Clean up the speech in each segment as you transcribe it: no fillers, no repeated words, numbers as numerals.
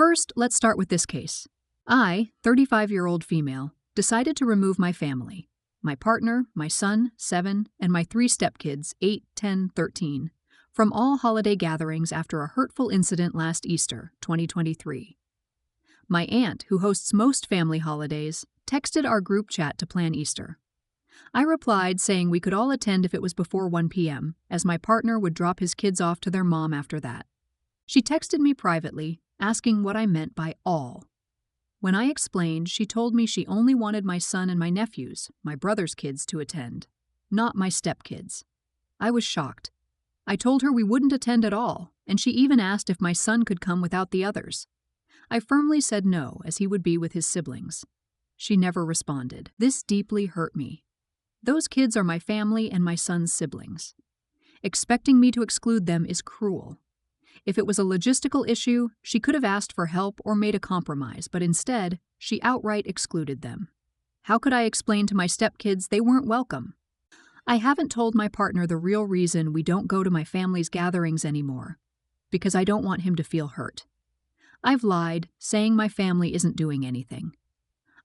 First, let's start with this case. I, 35-year-old female, decided to remove my family, my partner, my son, 7, and my 3 stepkids, 8, 10, 13, from all holiday gatherings after a hurtful incident last Easter, 2023. My aunt, who hosts most family holidays, texted our group chat to plan Easter. I replied saying we could all attend if it was before 1 p.m., as my partner would drop his kids off to their mom after that. She texted me privately, asking what I meant by all. When I explained, she told me she only wanted my son and my nephews, my brother's kids, to attend, not my stepkids. I was shocked. I told her we wouldn't attend at all, and she even asked if my son could come without the others. I firmly said no, as he would be with his siblings. She never responded. This deeply hurt me. Those kids are my family and my son's siblings. Expecting me to exclude them is cruel. If it was a logistical issue, she could have asked for help or made a compromise, but instead, she outright excluded them. How could I explain to my stepkids they weren't welcome? I haven't told my partner the real reason we don't go to my family's gatherings anymore, because I don't want him to feel hurt. I've lied, saying my family isn't doing anything.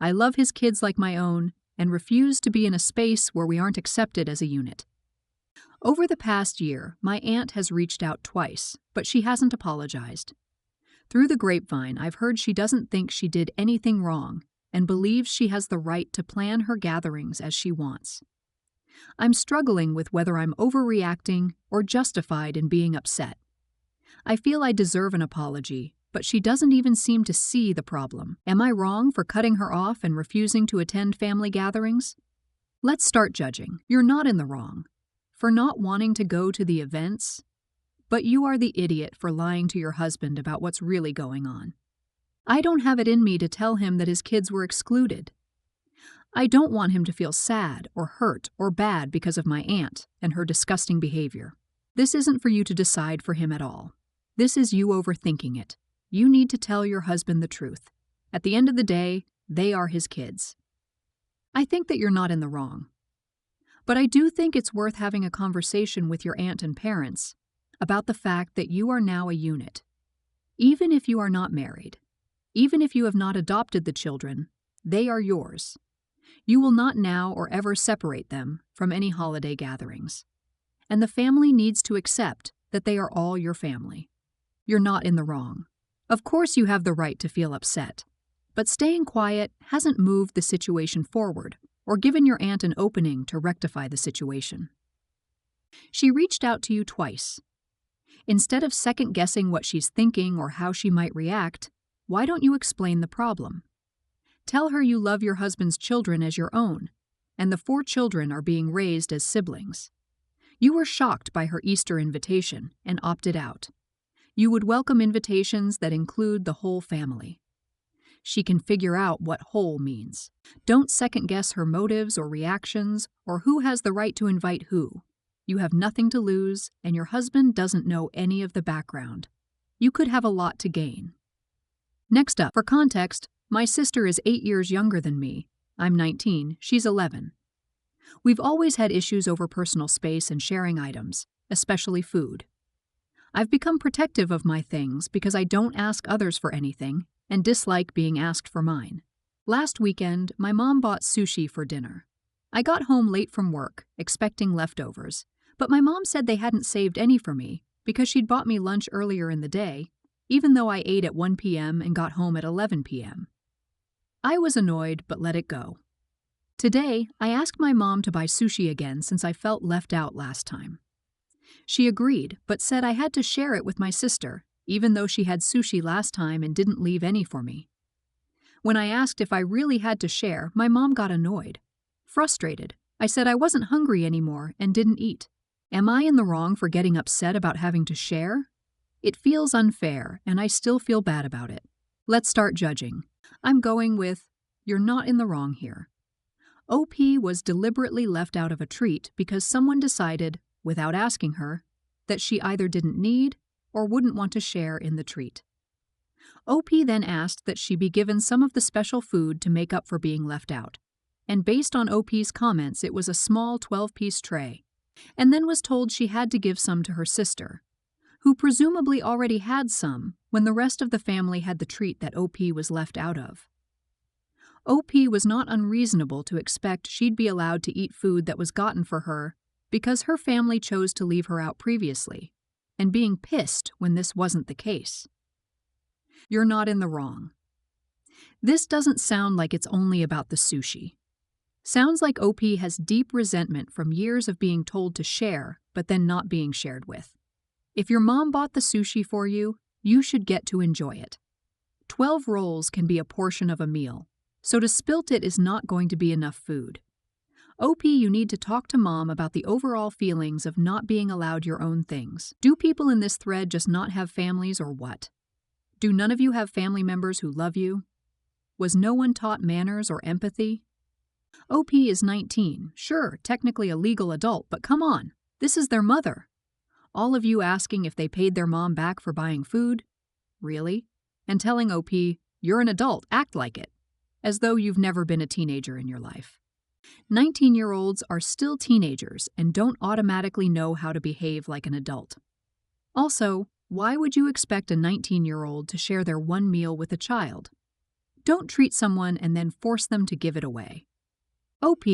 I love his kids like my own and refuse to be in a space where we aren't accepted as a unit. Over the past year, my aunt has reached out twice, but she hasn't apologized. Through the grapevine, I've heard she doesn't think she did anything wrong and believes she has the right to plan her gatherings as she wants. I'm struggling with whether I'm overreacting or justified in being upset. I feel I deserve an apology, but she doesn't even seem to see the problem. Am I wrong for cutting her off and refusing to attend family gatherings? Let's start judging. You're not in the wrong for not wanting to go to the events, but you are the idiot for lying to your husband about what's really going on. I don't have it in me to tell him that his kids were excluded. I don't want him to feel sad or hurt or bad because of my aunt and her disgusting behavior. This isn't for you to decide for him at all. This is you overthinking it. You need to tell your husband the truth. At the end of the day, they are his kids. I think that you're not in the wrong. But I do think it's worth having a conversation with your aunt and parents about the fact that you are now a unit. Even if you are not married, even if you have not adopted the children, they are yours. You will not now or ever separate them from any holiday gatherings. And the family needs to accept that they are all your family. You're not in the wrong. Of course you have the right to feel upset, but staying quiet hasn't moved the situation forward or given your aunt an opening to rectify the situation. She reached out to you twice. Instead of second-guessing what she's thinking or how she might react, why don't you explain the problem? Tell her you love your husband's children as your own, and the 4 children are being raised as siblings. You were shocked by her Easter invitation and opted out. You would welcome invitations that include the whole family. She can figure out what whole means. Don't second-guess her motives or reactions or who has the right to invite who. You have nothing to lose, and your husband doesn't know any of the background. You could have a lot to gain. Next up, for context, my sister is 8 years younger than me. I'm 19, she's 11. We've always had issues over personal space and sharing items, especially food. I've become protective of my things because I don't ask others for anything and dislike being asked for mine. Last weekend, my mom bought sushi for dinner. I got home late from work, expecting leftovers, but my mom said they hadn't saved any for me because she'd bought me lunch earlier in the day, even though I ate at 1 p.m. and got home at 11 p.m. I was annoyed but let it go. Today, I asked my mom to buy sushi again since I felt left out last time. She agreed, but said I had to share it with my sister, even though she had sushi last time and didn't leave any for me. When I asked if I really had to share, my mom got annoyed. Frustrated, I said I wasn't hungry anymore and didn't eat. Am I in the wrong for getting upset about having to share? It feels unfair, and I still feel bad about it. Let's start judging. I'm going with, you're not in the wrong here. OP was deliberately left out of a treat because someone decided, without asking her, that she either didn't need or wouldn't want to share in the treat. OP then asked that she be given some of the special food to make up for being left out, and based on OP's comments it was a small 12-piece tray, and then was told she had to give some to her sister, who presumably already had some when the rest of the family had the treat that OP was left out of. OP was not unreasonable to expect she'd be allowed to eat food that was gotten for her because her family chose to leave her out previously, and being pissed when this wasn't the case. You're not in the wrong. This doesn't sound like it's only about the sushi. Sounds like OP has deep resentment from years of being told to share, but then not being shared with. If your mom bought the sushi for you, you should get to enjoy it. 12 rolls can be a portion of a meal, so to spilt it is not going to be enough food. OP, you need to talk to mom about the overall feelings of not being allowed your own things. Do people in this thread just not have families or what? Do none of you have family members who love you? Was no one taught manners or empathy? OP is 19, sure, technically a legal adult, but come on, this is their mother. All of you asking if they paid their mom back for buying food? Really? And telling OP, you're an adult, act like it, as though you've never been a teenager in your life. 19-year-olds are still teenagers and don't automatically know how to behave like an adult. Also, why would you expect a 19-year-old to share their one meal with a child? Don't treat someone and then force them to give it away. OP,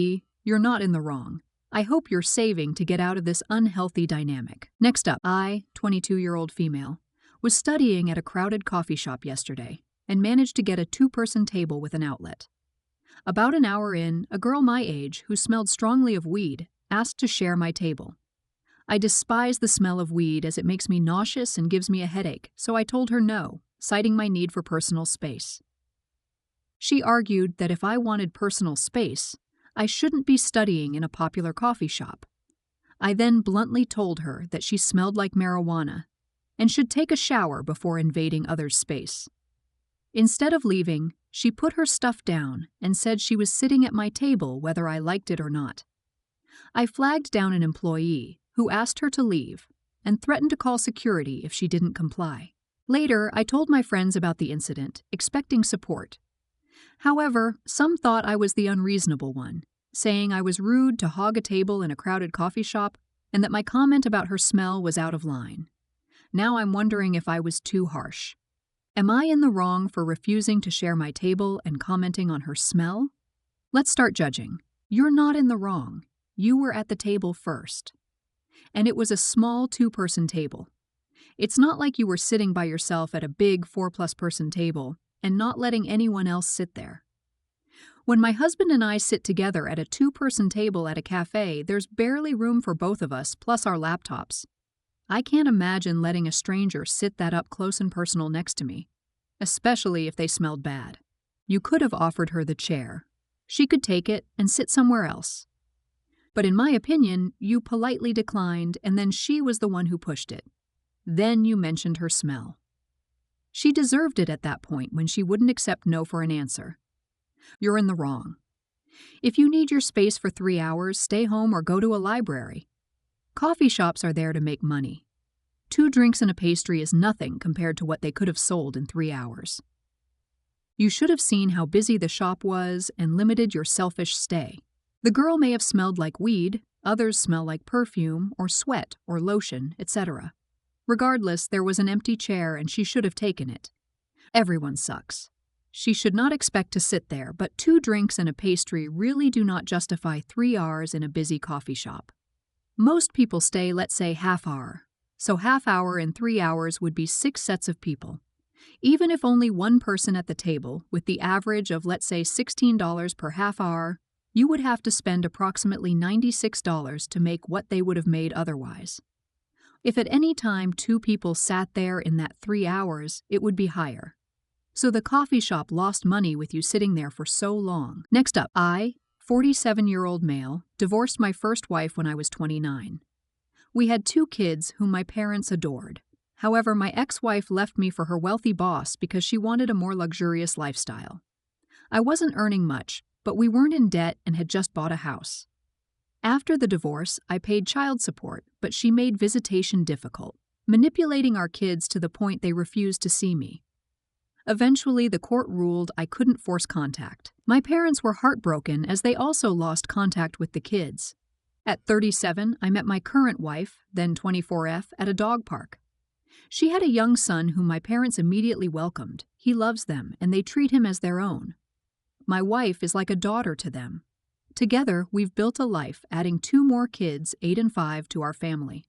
you're not in the wrong. I hope you're saving to get out of this unhealthy dynamic. Next up, I, 22-year-old female, was studying at a crowded coffee shop yesterday and managed to get a 2-person table with an outlet. About an hour in, a girl my age, who smelled strongly of weed, asked to share my table. I despise the smell of weed as it makes me nauseous and gives me a headache, so I told her no, citing my need for personal space. She argued that if I wanted personal space, I shouldn't be studying in a popular coffee shop. I then bluntly told her that she smelled like marijuana and should take a shower before invading others' space. Instead of leaving, she put her stuff down and said she was sitting at my table whether I liked it or not. I flagged down an employee who asked her to leave and threatened to call security if she didn't comply. Later, I told my friends about the incident, expecting support. However, some thought I was the unreasonable one, saying I was rude to hog a table in a crowded coffee shop and that my comment about her smell was out of line. Now I'm wondering if I was too harsh. Am I in the wrong for refusing to share my table and commenting on her smell? Let's start judging. You're not in the wrong. You were at the table first. And it was a small 2-person table. It's not like you were sitting by yourself at a big 4+ person table and not letting anyone else sit there. When my husband and I sit together at a 2-person table at a cafe, there's barely room for both of us, plus our laptops. I can't imagine letting a stranger sit that up close and personal next to me, especially if they smelled bad. You could have offered her the chair. She could take it and sit somewhere else. But in my opinion, you politely declined, and then she was the one who pushed it. Then you mentioned her smell. She deserved it at that point when she wouldn't accept no for an answer. You're in the wrong. If you need your space for 3 hours, stay home or go to a library. Coffee shops are there to make money. 2 drinks and a pastry is nothing compared to what they could have sold in 3 hours. You should have seen how busy the shop was and limited your selfish stay. The girl may have smelled like weed, others smell like perfume or sweat or lotion, etc. Regardless, there was an empty chair and she should have taken it. Everyone sucks. She should not expect to sit there, but 2 drinks and a pastry really do not justify 3 hours in a busy coffee shop. Most people stay, let's say, half hour. So half hour and 3 hours would be 6 sets of people. Even if only 1 person at the table, with the average of, let's say, $16 per half hour, you would have to spend approximately $96 to make what they would have made otherwise. If at any time 2 people sat there in that 3 hours, it would be higher. So the coffee shop lost money with you sitting there for so long. Next up, I, 47-year-old male, divorced my first wife when I was 29. We had 2 kids whom my parents adored. However, my ex-wife left me for her wealthy boss because she wanted a more luxurious lifestyle. I wasn't earning much, but we weren't in debt and had just bought a house. After the divorce, I paid child support, but she made visitation difficult, manipulating our kids to the point they refused to see me. Eventually, the court ruled I couldn't force contact. My parents were heartbroken as they also lost contact with the kids. At 37, I met my current wife, then 24F, at a dog park. She had a young son whom my parents immediately welcomed. He loves them, and they treat him as their own. My wife is like a daughter to them. Together, we've built a life, adding 2 more kids, 8 and 5, to our family.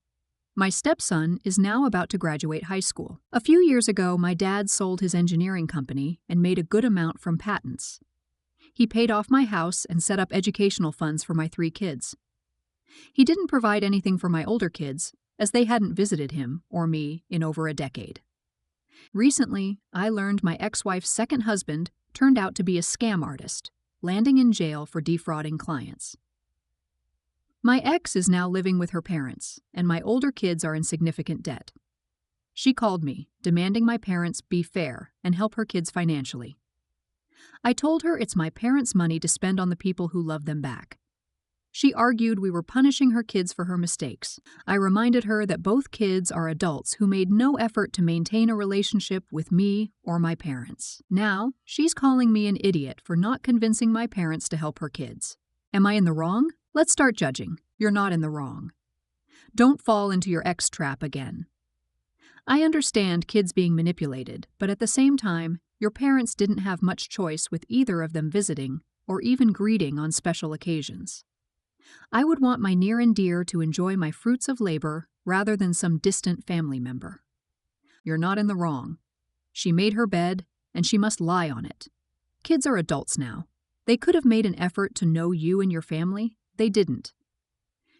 My stepson is now about to graduate high school. A few years ago, my dad sold his engineering company and made a good amount from patents. He paid off my house and set up educational funds for my 3 kids. He didn't provide anything for my older kids, as they hadn't visited him or me in over a decade. Recently, I learned my ex-wife's second husband turned out to be a scam artist, landing in jail for defrauding clients. My ex is now living with her parents, and my older kids are in significant debt. She called me, demanding my parents be fair and help her kids financially. I told her it's my parents' money to spend on the people who love them back. She argued we were punishing her kids for her mistakes. I reminded her that both kids are adults who made no effort to maintain a relationship with me or my parents. Now, she's calling me an idiot for not convincing my parents to help her kids. Am I in the wrong? Let's start judging. You're not in the wrong. Don't fall into your ex trap again. I understand kids being manipulated, but at the same time, your parents didn't have much choice with either of them visiting or even greeting on special occasions. I would want my near and dear to enjoy my fruits of labor rather than some distant family member. You're not in the wrong. She made her bed, and she must lie on it. Kids are adults now. They could have made an effort to know you and your family. They didn't.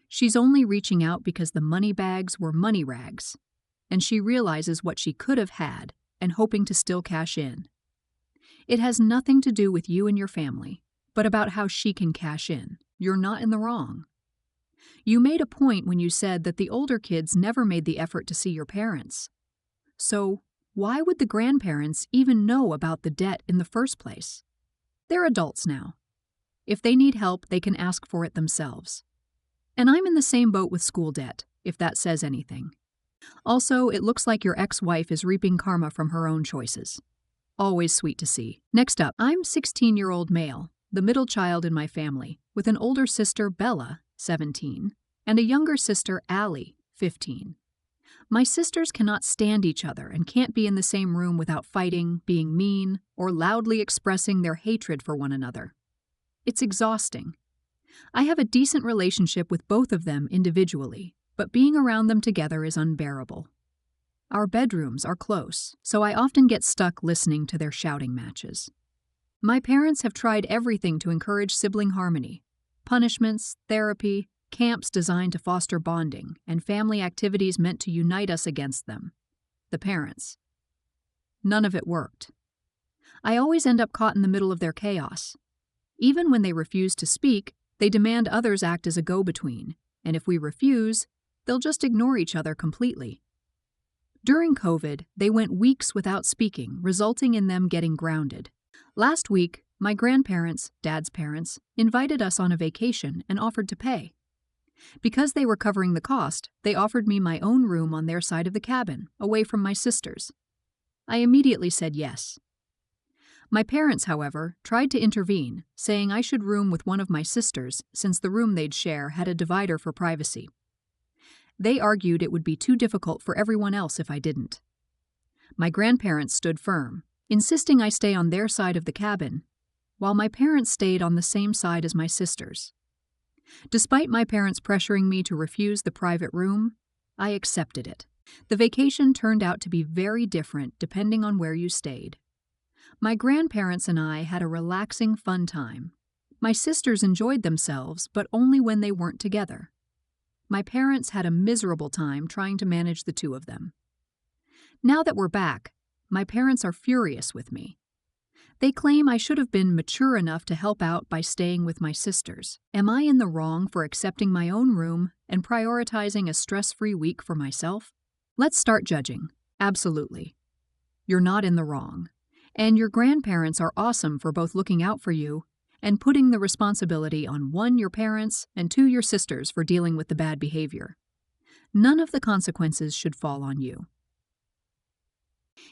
She's only reaching out because the money bags were money rags, and she realizes what she could have had and hoping to still cash in. It has nothing to do with you and your family, but about how she can cash in. You're not in the wrong. You made a point when you said that the older kids never made the effort to see your parents. So, why would the grandparents even know about the debt in the first place? They're adults now. If they need help, they can ask for it themselves. And I'm in the same boat with school debt, if that says anything. Also, it looks like your ex-wife is reaping karma from her own choices. Always sweet to see. Next up, I'm 16-year-old male, the middle child in my family, with an older sister, Bella, 17, and a younger sister, Allie, 15. My sisters cannot stand each other and can't be in the same room without fighting, being mean, or loudly expressing their hatred for one another. It's exhausting. I have a decent relationship with both of them individually, but being around them together is unbearable. Our bedrooms are close, so I often get stuck listening to their shouting matches. My parents have tried everything to encourage sibling harmony: punishments, therapy, camps designed to foster bonding, and family activities meant to unite us against them, the parents. None of it worked. I always end up caught in the middle of their chaos. Even when they refuse to speak, they demand others act as a go-between, and if we refuse, they'll just ignore each other completely. During COVID, they went weeks without speaking, resulting in them getting grounded. Last week, my grandparents, Dad's parents, invited us on a vacation and offered to pay. Because they were covering the cost, they offered me my own room on their side of the cabin, away from my sisters. I immediately said yes. My parents, however, tried to intervene, saying I should room with one of my sisters since the room they'd share had a divider for privacy. They argued it would be too difficult for everyone else if I didn't. My grandparents stood firm, insisting I stay on their side of the cabin, while my parents stayed on the same side as my sisters. Despite my parents pressuring me to refuse the private room, I accepted it. The vacation turned out to be very different depending on where you stayed. My grandparents and I had a relaxing, fun time. My sisters enjoyed themselves, but only when they weren't together. My parents had a miserable time trying to manage the two of them. Now that we're back, my parents are furious with me. They claim I should have been mature enough to help out by staying with my sisters. Am I in the wrong for accepting my own room and prioritizing a stress-free week for myself? Let's start judging. Absolutely. You're not in the wrong. And your grandparents are awesome for both looking out for you and putting the responsibility on 1, your parents, and 2, your sisters for dealing with the bad behavior. None of the consequences should fall on you.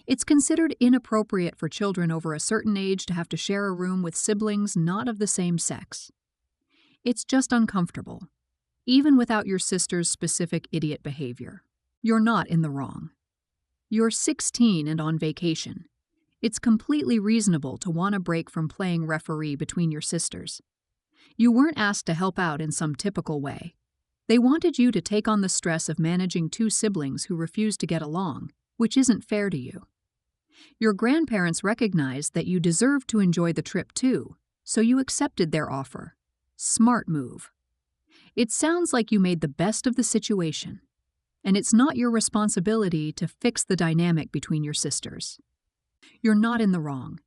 It's considered inappropriate for children over a certain age to have to share a room with siblings not of the same sex. It's just uncomfortable, even without your sister's specific idiot behavior. You're not in the wrong. You're 16 and on vacation. It's completely reasonable to want a break from playing referee between your sisters. You weren't asked to help out in some typical way. They wanted you to take on the stress of managing two siblings who refuse to get along, which isn't fair to you. Your grandparents recognized that you deserved to enjoy the trip too, so you accepted their offer. Smart move. It sounds like you made the best of the situation, and it's not your responsibility to fix the dynamic between your sisters. You're not in the wrong.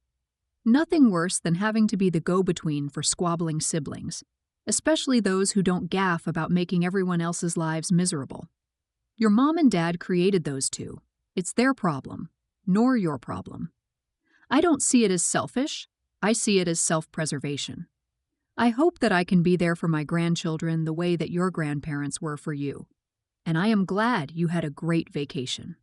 Nothing worse than having to be the go-between for squabbling siblings, especially those who don't gaff about making everyone else's lives miserable. Your mom and dad created those two. It's their problem, nor your problem. I don't see it as selfish. I see it as self-preservation. I hope that I can be there for my grandchildren the way that your grandparents were for you. And I am glad you had a great vacation.